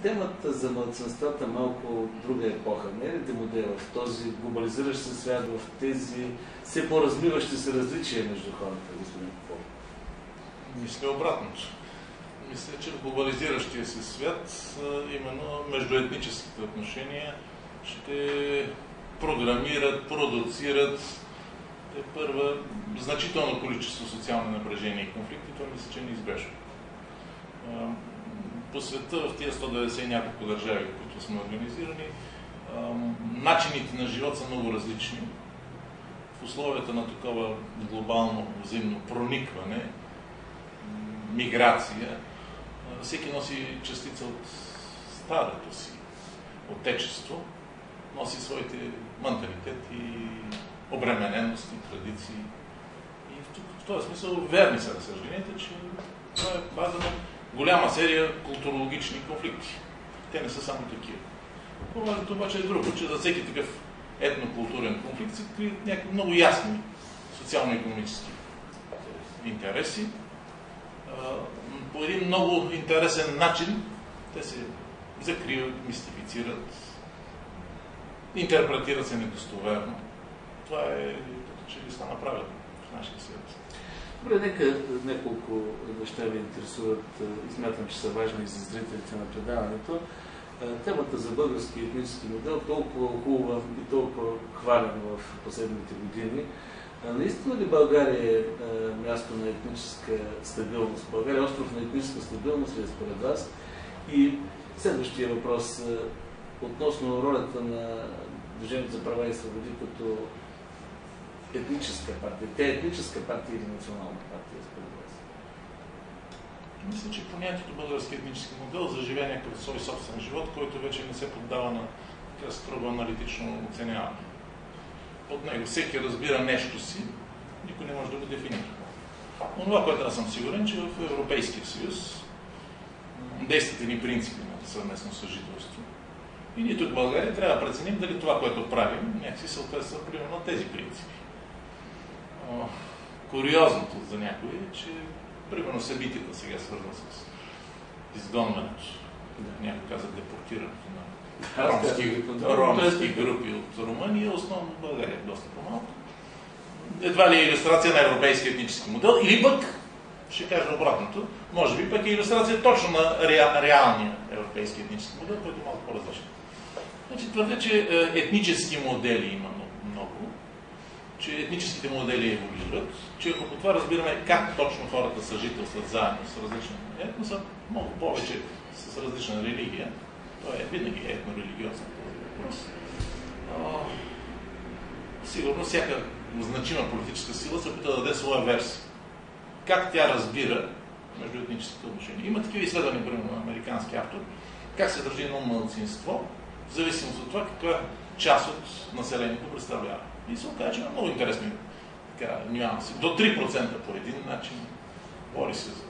темата за малцинствата малко друга епоха. Не е ли модел в този глобализиращ се свят, в тези все по-размиващи се различия между хората, господин Попов? Мисля обратното. Мисля, че в глобализиращия се свят, именно междуетническите отношения ще програмират, продуцират първа значително количество социални напрежения и конфликти. Това мисля, че е неизбежно. По света, в тия 190 и няколко държави, които сме организирани, начините на живот са много различни. В условията на такова глобално взаимно проникване, миграция, всеки носи частица от старото си отечество, носи своите менталитет и обременености, традиции. И в този смисъл верни са разсъжденията, че това е база на голяма серия културологични конфликти. Те не са само такива. По-важното обаче е друго, че за всеки такъв етнокултурен конфликт се крият някакви много ясни социално-икономически интереси. По един много интересен начин те се закриват, мистифицират, интерпретират се недостоверно. Това е като че ли стана правилно в нашия свят. Добре, нека няколко неща ви интересуват и смятам, че са важни и за зрителите на предаването. Темата за български етнически модел толкова хубава и толкова хвалена в последните години. Наистина ли България е място на етническа стабилност? България е остров на етническа стабилност ли е според вас? И следващия въпрос относно ролята на Движението за права и свободи като етническа партия. Те е етническа партия или национална партия според вас? Мисля, че понятието български етнически модел заживее някакъв свой собствен живот, който вече не се поддава на строго аналитично оценяване. От него всеки разбира нещо си, никой не може да го дефинира. Но това, което аз съм сигурен, че в Европейския съюз действат едни принципи на съвместно съжителство. И ние тук в България трябва да преценим дали това, което правим, някакси съответства примерно на тези принципи. Куриозното за някой е, че примерно събитията сега свързано с изгонването, някой каза депортирането на ромски групи от Румъния, основно в България е доста по-малко. Едва ли е илюстрация на европейски етнически модел, или пък, ще кажа обратното, може би пък е илюстрация точно на реалния европейски етнически модел, който е малко по-различен. Значи твърдя, че етнически модели има много, че етническите модели еволюират, че ако по това разбираме как точно хората съжителстват заедно с различни етноса, много повече с различна религия, то е винаги етнорелигиозен този въпрос. Сигурно всяка значима политическа сила се опита да даде своя версия. Как тя разбира между етническите отношения. Има такива изследвания, примерно на американски автор, как се държи едно малцинство, в зависимост от това каква част от населението представлява. И се оказа, че има много интересни нюанси. До 3% по един начин бори се за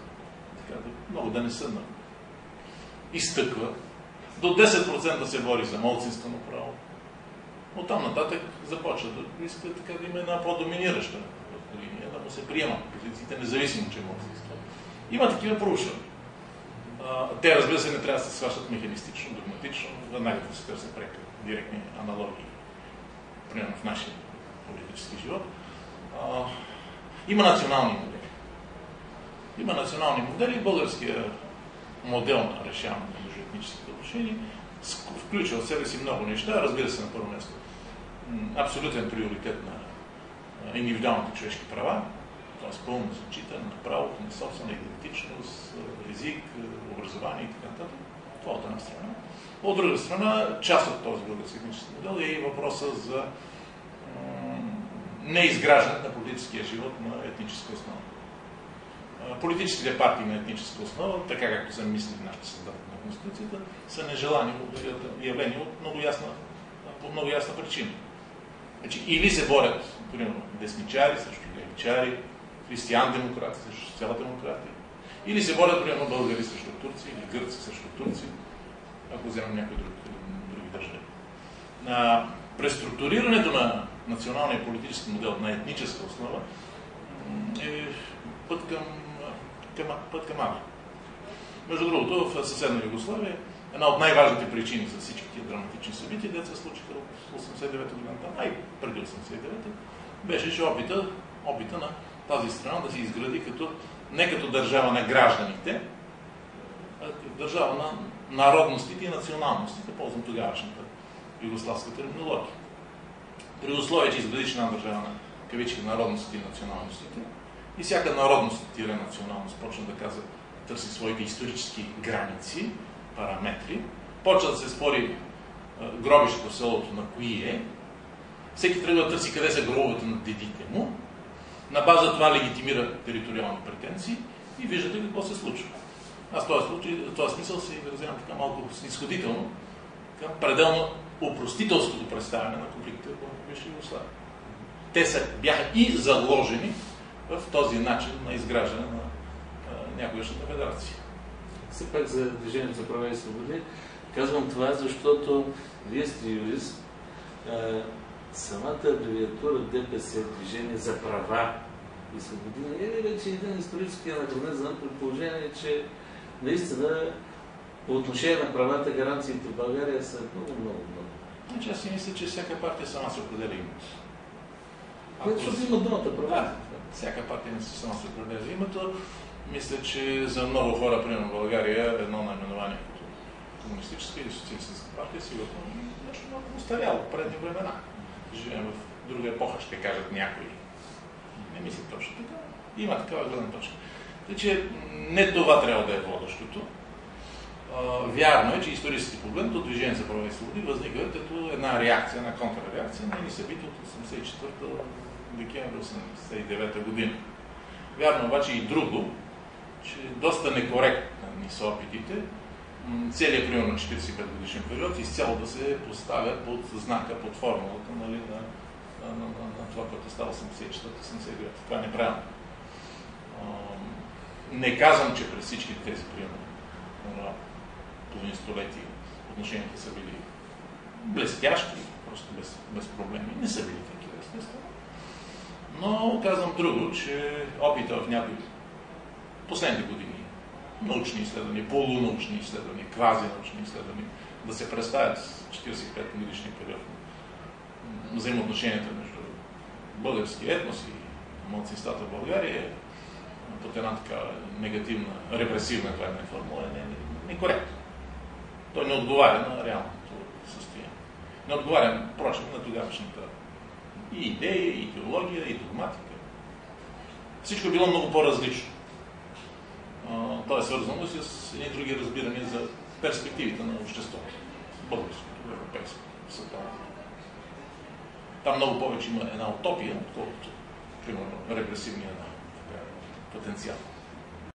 много да не са изтъква. До 10% се бори за малцинствено право. Оттам нататък започва да иска така да има една по-доминираща линия, да му се приемат позициите, независимо, че е малцинство. Има такива проучвания. Те, разбира се, не трябва да се сващат механистично, догматично, веднага да се търсят преки, директни аналогии, примерно в нашия политически живот. Има национални модели. Има национални модели. Българския модел на решаване на междуетническите отношения включва в себе си много неща. Разбира се, на първо място абсолютен приоритет на индивидуалните човешки права, т.е. пълно зачитане на правото на собствена идентичност, език, образование и така нататък. Това от една страна. От друга страна, част от този български етнически модел е и въпроса за неизграждането на политическия живот на етническа основа. Политическите партии на етническа основа, така както са мисли в нашата създателна конституцията, са нежелани явления по много ясна причина. Значи, или се борят, примерно, десничари срещу левичари, християн-демократи срещу социал-демократи, или се борят, примерно, българи срещу турци, или гърци срещу турци, ако вземем някои други държави. Преструктурирането на националния политически модел на етническа основа е път към Африка. Между другото, в съседна Югославия една от най-важните причини за всички тия драматични събития, деца се случиха от 89-та година, преди 89-та, беше, че опита на тази страна да се изгради не като държава на гражданите, а като държава на народностите и националностите, ползвам тогавашната югославска терминология. При условие, че изградиш една държава на кавички народностите и националностите, и всяка народност-националност почна да търси своите исторически граници, параметри, почва да се спори гробището в селото на кои е, всеки трябва да търси къде са гробовете на дедите му, на база това легитимира териториални претенции и виждате какво се случва. Аз в този смисъл се изразявам така малко снисходително към пределно упростителското представяне на конфликтите в бивша Югославия. Те бяха и заложени в този начин на изграждане на някогашната федерация. Все пак за Движението за права и свободи казвам това, защото вие сте юрист. Самата абревиатура ДПС, Движение за права и свободи, не е ли вече един исторически анахронизъм, при положение, че наистина по отношение на правата, гаранциите в България са много. Значи аз си мисля, че всяка партия сама се определя името. Защото има думата права. Да, всяка партия сама се определя името. Мисля, че за много хора, примерно в България, едно наименование като комунистическа или социалистическа партия сигурно нещо много устаряло в предни времена. Живеем в друга епоха, ще кажат някои. Не мисля точно така. Има такава гледна точка. Тъй, че не това трябва да е водещото. Вярно е, че исторически поглед от Движение за права и свободи възниква като една реакция, една контрреакция на едни събития от 84 декември 1989 година. Вярно обаче и друго, че доста некоректни са опитите целият примерно 45 годишен период изцяло да се поставя под знака, под формулата на това, което става 84-89. Това е неправилно. Не казвам, че през всички тези примерно половин столетия отношенията са били блестящи, просто без проблеми. Не са били такива, естествено. Но казвам друго, че опита в някои последните години научни изследвания, полунаучни изследвания, квазинаучни изследвания, да се представят 45 годишния период взаимоотношенията между български етнос и малцинствата в България под една така негативна, репресивна военна формула е некоректно. Той не отговаря на реалното състояние. Не отговаря, впрочем, на тогавашната и идея, и идеология, и догматика. Всичко е било много по-различно. То е свързано с едни други разбирания за перспективите на обществото. Българското, европейското, световното. Там много повече има една утопия, отколкото, примерно, репресивния потенциал.